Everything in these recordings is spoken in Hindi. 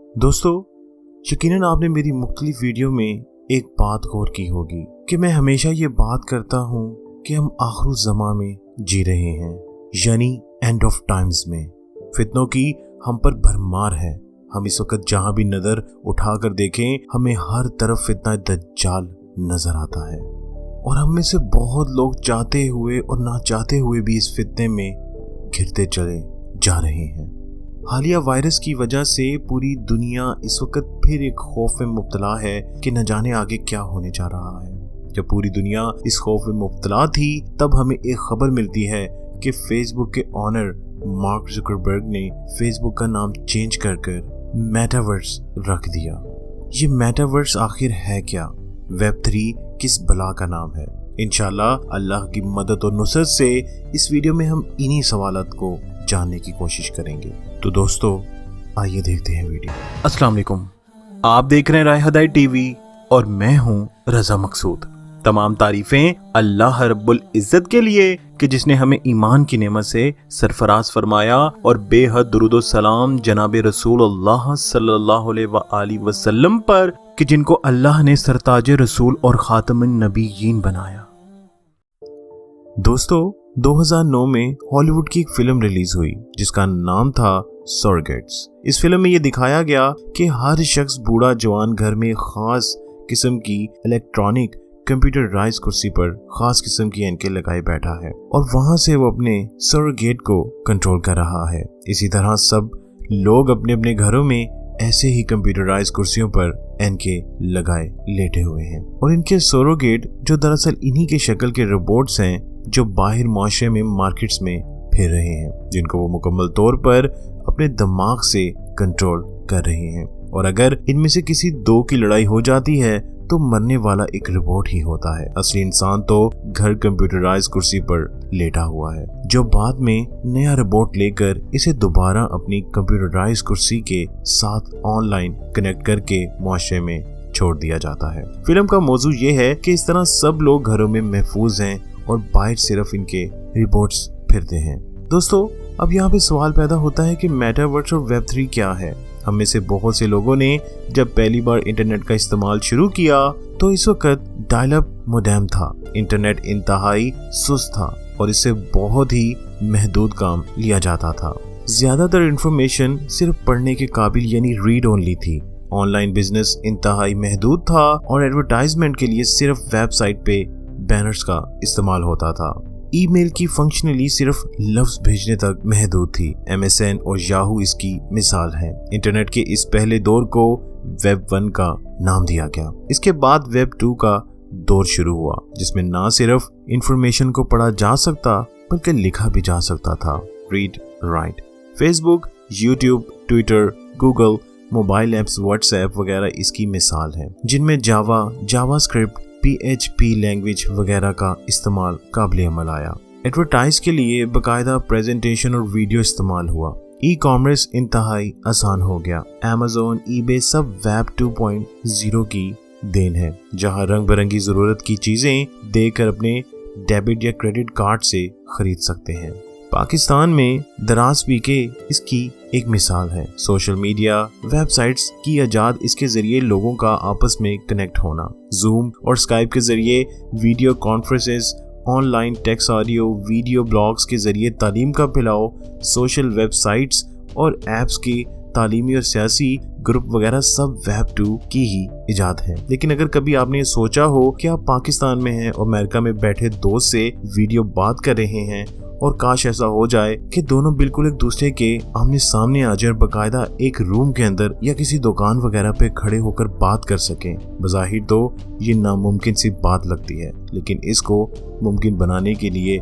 दोस्तों, यकीनन आपने मेरी मुख्तलिफ वीडियो में एक बात गौर की होगी कि मैं हमेशा ये बात करता हूँ कि हम आखिरुज़्ज़मा में जी रहे हैं, यानी एंड ऑफ टाइम्स में। फितनों की हम पर भरमार है। हम इस वक्त जहाँ भी नज़र उठाकर देखें, हमें हर तरफ फितना दज्जाल नजर आता है और हम में से बहुत लोग चाहते हुए और ना चाहते हुए भी इस फितने में घिरते चले जा रहे हैं। हालिया वायरस की वजह से पूरी दुनिया इस वक्त फिर एक खौफ में मुब्तला है कि न जाने आगे क्या होने जा रहा है। जब पूरी दुनिया इस खौफ में मुब्तला थी, तब हमें एक खबर मिलती है कि फेसबुक के ऑनर मार्क जुकरबर्ग ने फेसबुक का नाम चेंज कर मेटावर्स रख दिया। ये मेटावर्स आखिर है क्या? वेब 3 किस बला का नाम है? इंशाल्लाह अल्लाह की मदद और नुसरत से इस वीडियो में हम इन्हीं सवालात को जानने की कोशिश करेंगे। तो दोस्तों, आइए देखते हैं वीडियो। अस्सलाम वालेकुम, आप देख रहे हैं राय हदायत टीवी और मैं हूं रजा मकसूद। तमाम तारीफें अल्लाह रब्बुल इज्जत के लिए कि जिसने हमें ईमान की नेमत से सरफराज फरमाया और बेहद दुरूद व सलाम जनाब रसूलुल्लाह सल्लल्लाहु अलैहि वसल्लम पर कि जिनको अल्लाह ने सरताज रसूल और खातमुन नबीयीन बनाया। दोस्तों, 2009 में हॉलीवुड की एक फिल्म रिलीज हुई जिसका नाम था सरोगेट्स। इस फिल्म में यह दिखाया गया कि हर शख्स बूढ़ा जवान घर में खास किस्म की इलेक्ट्रॉनिक कंप्यूटराइज कुर्सी पर खास किस्म की एनके लगाए बैठा है और वहां से वो अपने सरोगेट को कंट्रोल कर रहा है। इसी तरह सब लोग अपने अपने घरों में ऐसे ही कंप्यूटराइज कुर्सियों पर एनके लगाए लेटे हुए हैं और इनके सरोगेट जो दरअसल इन्हीं के शक्ल के रोबोट्स हैं जो बाहर माशरे में मार्केट्स में फिर रहे हैं, जिनको वो मुकम्मल तौर पर अपने दिमाग से कंट्रोल कर रहे हैं। और अगर इनमें से किसी दो की लड़ाई हो जाती है तो मरने वाला एक रोबोट ही होता है। असली इंसान तो घर कंप्यूटराइज कुर्सी पर लेटा हुआ है, जो बाद में नया रोबोट लेकर इसे दोबारा अपनी कंप्यूटराइज कुर्सी के साथ ऑनलाइन कनेक्ट करके मुआशरे में छोड़ दिया जाता है। फिल्म का मौजू ये है कि इस तरह सब लोग घरों में महफूज हैं और बाहर सिर्फ इनके रोबोट्स फिरते हैं। दोस्तों, अब यहाँ पे सवाल पैदा होता है कि मेटावर्स और वेब 3 क्या है? हम में से बहुत से लोगों ने जब पहली बार इंटरनेट का इस्तेमाल शुरू किया तो इस वक्त डायल अप मोडेम था। इंटरनेट इंतहाई सुस्त था और इससे बहुत ही महदूद काम लिया जाता था। ज्यादातर इंफॉर्मेशन सिर्फ पढ़ने के काबिल यानी रीड ओनली थी। ऑनलाइन बिजनेस इंतहाई महदूद था और एडवर्टाइजमेंट के लिए सिर्फ वेबसाइट पे बैनर्स का इस्तेमाल होता था। ईमेल की फंक्शनली सिर्फ लफ्ज भेजने तक महदूद थी। MSN और याहू इसकी मिसाल है। इंटरनेट के इस पहले दौर को वेब 1 का नाम दिया गया। इसके बाद वेब 2 का दौर शुरू हुआ, जिसमें ना सिर्फ इंफॉर्मेशन को पढ़ा जा सकता बल्कि लिखा भी जा सकता था। Read write. Facebook, YouTube, Twitter, Google, mobile apps, WhatsApp वगैरह इसकी मिसाल है, जिनमें जावास्क्रिप्ट, PHP लैंग्वेज वगैरह का इस्तेमाल काबिल अमल आया। एडवर्टाइज के लिए बाकायदा प्रेजेंटेशन और वीडियो इस्तेमाल हुआ। ई-कॉमर्स इंतहाई आसान हो गया। Amazon, eBay सब वेब 2.0 की देन है, जहां रंग बिरंगी जरूरत की चीजें देकर अपने डेबिट या क्रेडिट कार्ड से खरीद सकते हैं। पाकिस्तान में दराज पीके इसकी एक मिसाल है। सोशल मीडिया, वेबसाइट्स की इजाद, इसके जरिए लोगों का आपस में कनेक्ट होना। जूम और स्काइप के जरिए video conferences, online text, audio, video blogs के जरिए तालीम का फैलाव, सोशल वेबसाइट्स और ऐप्स की तालीमी और सियासी ग्रुप वगैरह सब वेब 2 की ही इजाद है। लेकिन अगर कभी आपने सोचा हो कि आप पाकिस्तान में हैं और अमेरिका में बैठे दोस्त से वीडियो बात कर रहे हैं और काश ऐसा हो जाए कि दोनों बिल्कुल एक दूसरे के आमने सामने आ जाए, बकायदा एक रूम के अंदर या किसी दुकान वगैरह पे खड़े होकर बात कर सकें। बज़ाहिर तो ये नामुमकिन सी बात लगती है, लेकिन इसको मुमकिन बनाने के लिए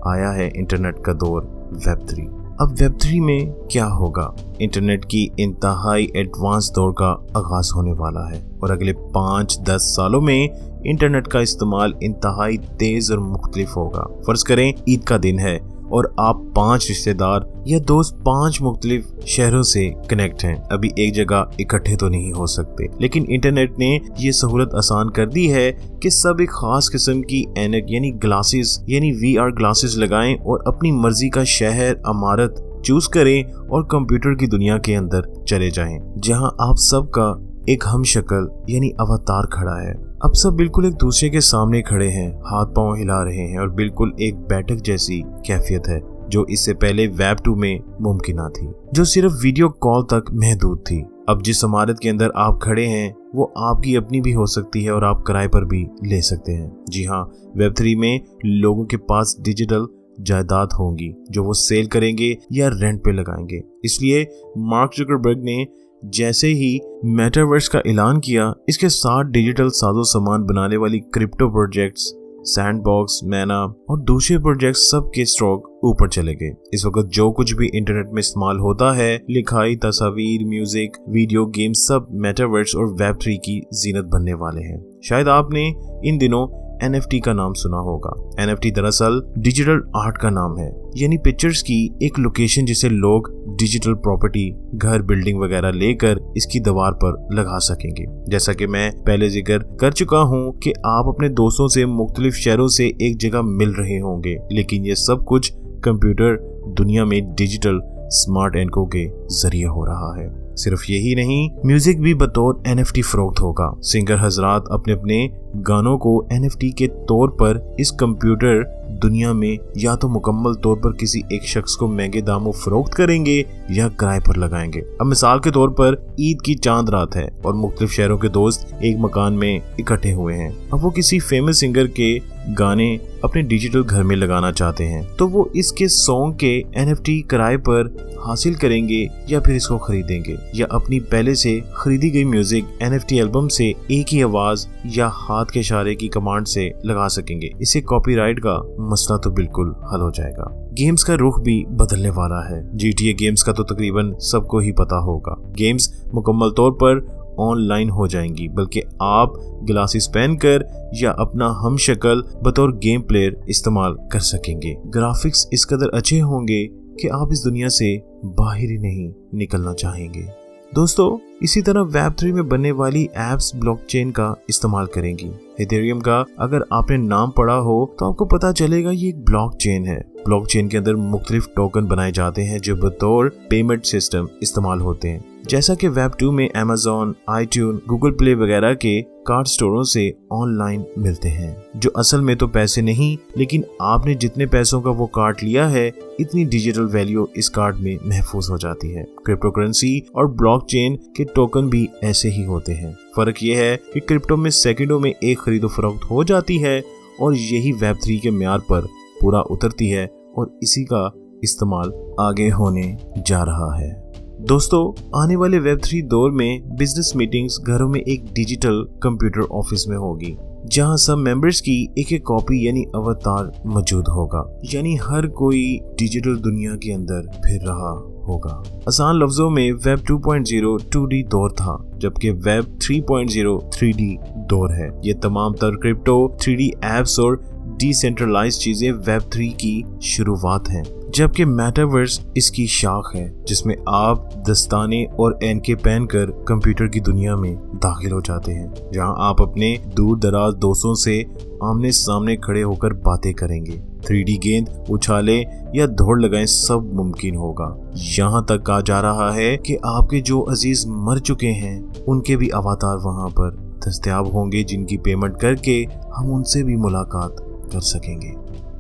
आया है इंटरनेट का दौर, वेब 3। अब वेब 3 में क्या होगा? इंटरनेट की इंतहाई एडवांस दौर का आगाज होने वाला है और अगले 5-10 सालों में इंटरनेट का इस्तेमाल इंतहाई तेज और मुख्तलिफ होगा। फर्ज करें ईद का दिन है और आप 5 रिश्तेदार या दोस्त 5 मुख्तलिफ शहरों से कनेक्ट हैं। अभी एक जगह इकट्ठे तो नहीं हो सकते, लेकिन इंटरनेट ने ये सहूलत आसान कर दी है कि सब एक खास किस्म की ऐनक यानी ग्लासेस यानी VR ग्लासेस लगाएं और अपनी मर्जी का शहर, इमारत चूज करें और कंप्यूटर की दुनिया के अंदर चले जाएं, जहां आप सबका एक हम शक्ल यानी अवतार खड़ा है। अब सब बिल्कुल एक दूसरे के सामने खड़े हैं, हाथ पांव हिला रहे हैं और बिल्कुल एक बैठक जैसी कैफियत है जो इससे पहले वेब 2 में मुमकिन ना थी, जो सिर्फ वीडियो कॉल तक महदूद थी। अब जिस इमारत के अंदर आप खड़े हैं वो आपकी अपनी भी हो सकती है और आप किराए पर भी ले सकते हैं। जी हाँ, वेब 3 में लोगों के पास डिजिटल जायदाद होंगी जो वो सेल करेंगे या रेंट पे लगाएंगे। इसलिए मार्क जुकरबर्ग ने जैसे ही मेटावर्स का ऐलान किया, इसके साथ डिजिटल साजो सामान बनाने वाली क्रिप्टो प्रोजेक्ट्स, सैंडबॉक्स, मैना और दूसरे प्रोजेक्ट्स सब के स्टॉक ऊपर चले गए। इस वक्त जो कुछ भी इंटरनेट में इस्तेमाल होता है, लिखाई, तस्वीर, म्यूजिक, वीडियो गेम, सब मेटावर्स और वेब 3 की जीनत बनने वाले हैं। शायद आपने इन दिनों NFT का नाम सुना होगा। NFT दरअसल डिजिटल आर्ट का नाम है, यानी पिक्चर्स की एक लोकेशन जिसे लोग डिजिटल प्रॉपर्टी, घर, बिल्डिंग वगैरह लेकर इसकी दीवार पर लगा सकेंगे। जैसा कि मैं पहले जिक्र कर चुका हूं कि आप अपने दोस्तों से मुख्तलिफ शहरों से एक जगह मिल रहे होंगे, लेकिन ये सब कुछ कंप्यूटर दुनिया में डिजिटल स्मार्ट एनको के जरिए हो रहा है। सिर्फ यही नहीं, म्यूजिक भी बतौर NFT फरोख्त होगा। सिंगर हजरात अपने अपने गानों को NFT के तौर पर इस कंप्यूटर दुनिया में या तो मुकम्मल तौर पर किसी एक शख्स को महंगे दामों फरोख्त करेंगे या किराए पर लगाएंगे। अब मिसाल के तौर पर ईद की चांद रात है और मुख्तलिफ शहरों के दोस्त एक मकान में इकट्ठे हुए हैं। अब वो किसी फेमस सिंगर के गाने अपने डिजिटल घर में लगाना चाहते हैं, तो वो इसके सॉन्ग के NFT किराए पर हासिल करेंगे या फिर इसको खरीदेंगे, या अपनी पहले से खरीदी गई म्यूजिक NFT एल्बम से एक ही आवाज या हाथ के इशारे की कमांड से लगा सकेंगे। इससे कॉपीराइट का मसला तो बिल्कुल हल हो जाएगा। गेम्स का रुख भी बदलने वाला है। GTA गेम्स का तो तकरीबन सबको ही पता होगा। गेम्स मुकम्मल तौर पर ऑनलाइन हो जाएंगी, बल्कि आप ग्लासेस पहनकर या अपना हम शक्ल बतौर गेम प्लेयर इस्तेमाल कर सकेंगे। ग्राफिक्स इस कदर अच्छे होंगे कि आप इस दुनिया से बाहर ही नहीं निकलना चाहेंगे। दोस्तों, इसी तरह वेब 3 में बनने वाली एप्स ब्लॉकचेन का इस्तेमाल करेंगी। इथेरियम का अगर आपने नाम पढ़ा हो तो आपको पता चलेगा ये एक ब्लॉकचेन है। ब्लॉकचेन के अंदर मुख्तलिफ टोकन बनाए जाते हैं जो बतौर पेमेंट सिस्टम इस्तेमाल होते हैं। जैसा कि वेब 2 में Amazon, iTunes, गूगल प्ले वगैरह के कार्ड स्टोरों से ऑनलाइन मिलते हैं, जो असल में तो पैसे नहीं, लेकिन आपने जितने पैसों का वो कार्ड लिया है इतनी डिजिटल वैल्यू इस कार्ड में महफूज हो जाती है। क्रिप्टो करेंसी और ब्लॉकचेन के टोकन भी ऐसे ही होते हैं। फर्क ये है कि क्रिप्टो में सेकंडों में एक खरीदो फरोख्त हो जाती है और यही वेब 3 के म्यार पर पूरा उतरती है और इसी का इस्तेमाल आगे होने जा रहा है। दोस्तों, आने वाले वेब 3 दौर में बिजनेस मीटिंग्स घरों में एक डिजिटल कंप्यूटर ऑफिस में होगी, जहां सब मेंबर्स की एक एक कॉपी यानी अवतार मौजूद होगा, यानी हर कोई डिजिटल दुनिया के अंदर फिर रहा होगा। आसान लफ्जों में वेब 2.0 2D दौर था, जबकि वेब 3.0 3D दौर है। ये तमाम तर क्रिप्टो, 3D एप्स और डिसेंट्रलाइज्ड चीजें वेब 3 की शुरुआत हैं, जबकि मेटावर्स इसकी शाख है, जिसमें आप दस्ताने और एनके पहनकर कंप्यूटर की दुनिया में दाखिल हो जाते हैं, जहां आप अपने दूर दराज दोस्तों से आमने सामने खड़े होकर बातें करेंगे। 3D गेंद उछाले या दौड़ लगाएं सब मुमकिन होगा। यहाँ तक कहा जा रहा है कि आपके जो अजीज मर चुके हैं उनके भी अवतार वहाँ पर दस्तयाब होंगे, जिनकी पेमेंट करके हम उनसे भी मुलाकात कर सकेंगे।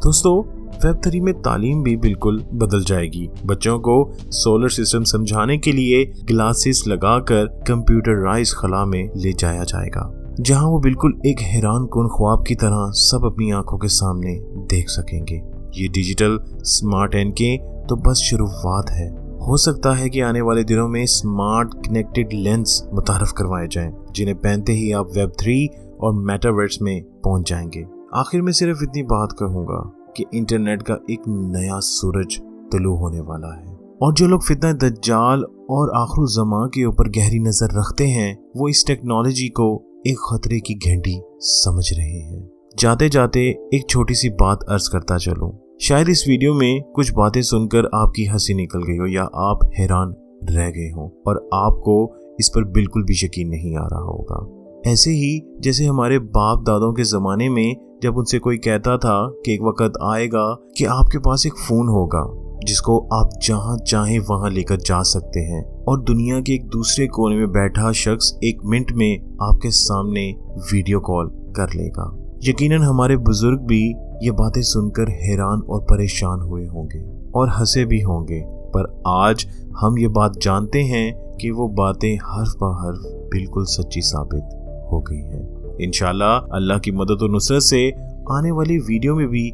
दोस्तों, वेब 3 में तालीम भी बिल्कुल बदल जाएगी। बच्चों को सोलर सिस्टम समझाने के लिए ग्लासेस लगाकर कंप्यूटराइज खला में ले जाया जाएगा, जहां वो बिल्कुल एक हैरान कुन ख्वाब की तरह सब अपनी आंखों के सामने देख सकेंगे। ये डिजिटल स्मार्ट एनके तो बस शुरुआत है। हो सकता है कि आने वाले दिनों में स्मार्ट कनेक्टेड लेंस मुतारफ करवाए जाएं, जिन्हें पहनते ही आप वेब 3 और मेटावर्स में पहुंच जाएंगे। आखिर में सिर्फ इतनी बात कहूंगा कि इंटरनेट का एक नया सूरज तुलू होने वाला है, और जो लोग फितना दज्जाल और आखिरुल ज़मां के ऊपर गहरी नजर रखते हैं वो इस टेक्नोलॉजी को एक खतरे की घंटी समझ रहे हैं। जाते जाते एक छोटी सी बात अर्ज करता चलूं, शायद इस वीडियो में कुछ बातें सुनकर आपकी हंसी निकल गई हो या आप हैरान रह गए हो और आपको इस पर बिल्कुल भी यकीन नहीं आ रहा होगा। ऐसे ही जैसे हमारे बाप दादों के ज़माने में जब उनसे कोई कहता था कि एक वक्त आएगा कि आपके पास एक फ़ोन होगा जिसको आप जहां चाहें वहां लेकर जा सकते हैं और दुनिया के एक दूसरे कोने में बैठा शख्स 1 मिनट में आपके सामने वीडियो कॉल कर लेगा। यकीनन हमारे बुजुर्ग भी ये बातें सुनकर हैरान और परेशान हुए होंगे और हंसे भी होंगे, पर आज हम ये बात जानते हैं कि वो बातें हर्फ ब हर्फ बिल्कुल सच्ची साबित हो गई हैं। इंशाल्लाह अल्लाह की मदद और नुसरत से आने वाली वीडियो में भी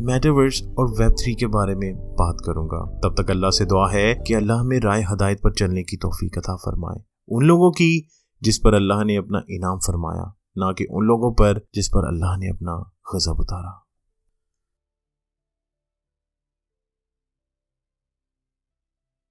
मेटावर्स और वेब3 के बारे में बात करूंगा। तब तक अल्लाह से दुआ है कि अल्लाह हमें राह हदायत पर चलने की तौफीक अता फरमाए, उन लोगों की जिस पर अल्लाह ने अपना इनाम फरमाया, ना कि उन लोगों पर जिस पर अल्लाह ने अपना गज़ब उतारा।